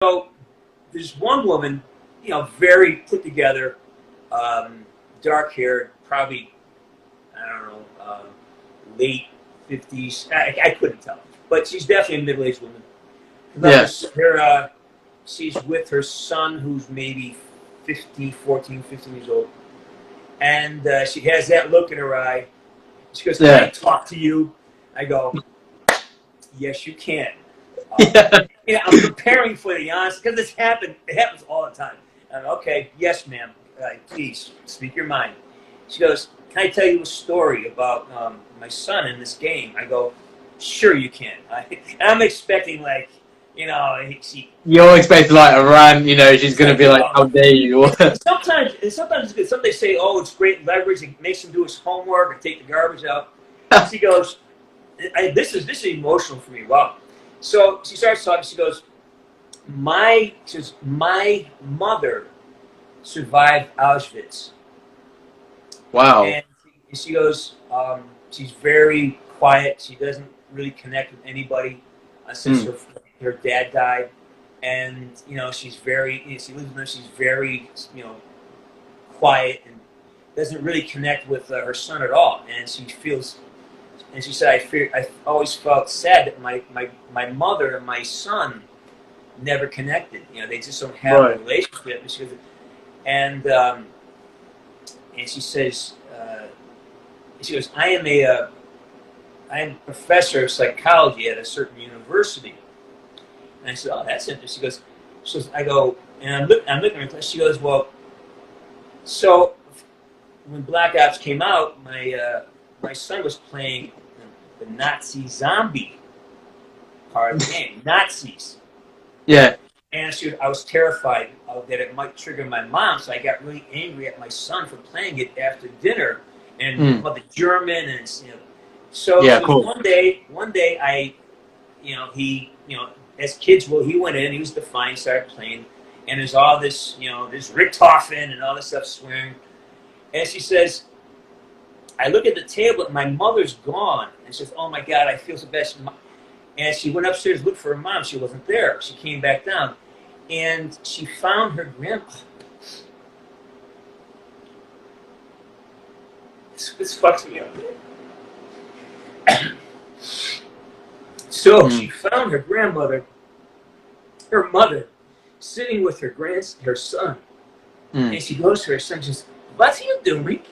So there's one woman, very put together, dark haired, probably, I don't know, late 50s. I couldn't tell. But she's definitely a middle aged woman. Yeah. She's with her son, who's maybe 15 years old. And she has that look in her eye. She goes, "Can I Yeah. talk to you?" I go, "Yes, you can." Yeah. I'm preparing for the answer because it happens all the time. Okay, yes, ma'am. Please speak your mind. She goes, "Can I tell you a story about my son in this game?" I go, "Sure, you can." And I'm expecting she. You're expecting like a rant, she's It's gonna like be like, "How dare you?" sometimes it's good. Some they say, "Oh, it's great leverage. It makes him do his homework or take the garbage out." She goes, "This is emotional for me." Wow. So she starts talking. She goes, my mother survived Auschwitz, Wow. and she goes, she's very quiet. She doesn't really connect with anybody since Mm. her dad died, and she's very she lives with her. She's very quiet and doesn't really connect with her son at all. And she feels, and she said, I always felt sad that my mother and my son never connected. They just don't have a Right. relationship. And and and she says, she goes, I am a professor of psychology at a certain university. And I said, oh, that's interesting. I go, and I'm looking at her. She goes, well, so when Black Ops came out, my son was playing the Nazi zombie part of the game, Nazis. Yeah. And I was terrified that it might trigger my mom, so I got really angry at my son for playing it after dinner and Mm. about the German and So, Yeah. so Cool. one day he as kids will, he went in, he was defiant, started playing, and there's all this this Richtofen and all this stuff swearing, and she says, I look at the table, and my mother's gone, and she says, oh my God, I feel so bad. And she went upstairs to look for her mom. She wasn't there. She came back down, and she found her grandpa. This fucks me up. So she found her grandmother, her mother, sitting with her son, and she goes to her son. She says, "What are you doing?"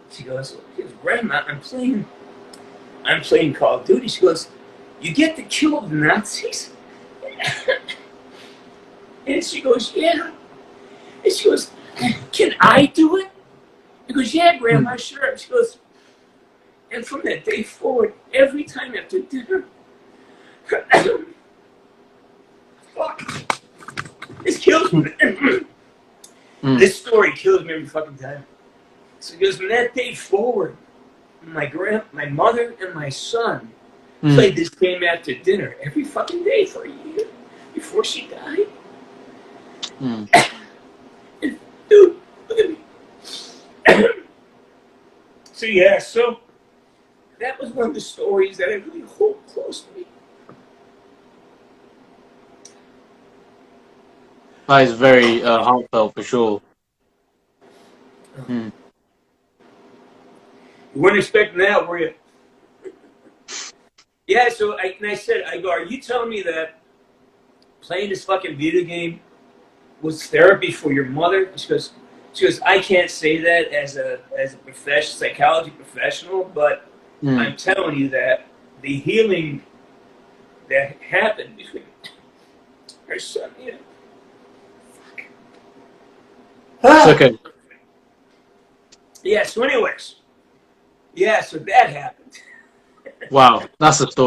She goes, "Grandma, I'm playing Call of Duty." She goes, "You get to kill the Nazis?" And she goes, "Yeah." And she goes, "Can I do it?" He goes, "Yeah, Grandma, sure." She goes, and from that day forward, every time after dinner, fuck, this kills me. This story kills me every fucking time. So he goes, from that day forward, my mother and my son played this game after dinner every fucking day for a year before she died. And, dude, look at me. So that was one of the stories that I really hold close to me. That is very heartfelt for sure. Mm. You weren't expecting that, were you? Yeah, so I go, are you telling me that playing this fucking video game was therapy for your mother? She goes, I can't say that as a psychology professional, but I'm telling you that the healing that happened between her son, It's okay. Yeah, so anyways, so that happened. Wow, that's the story.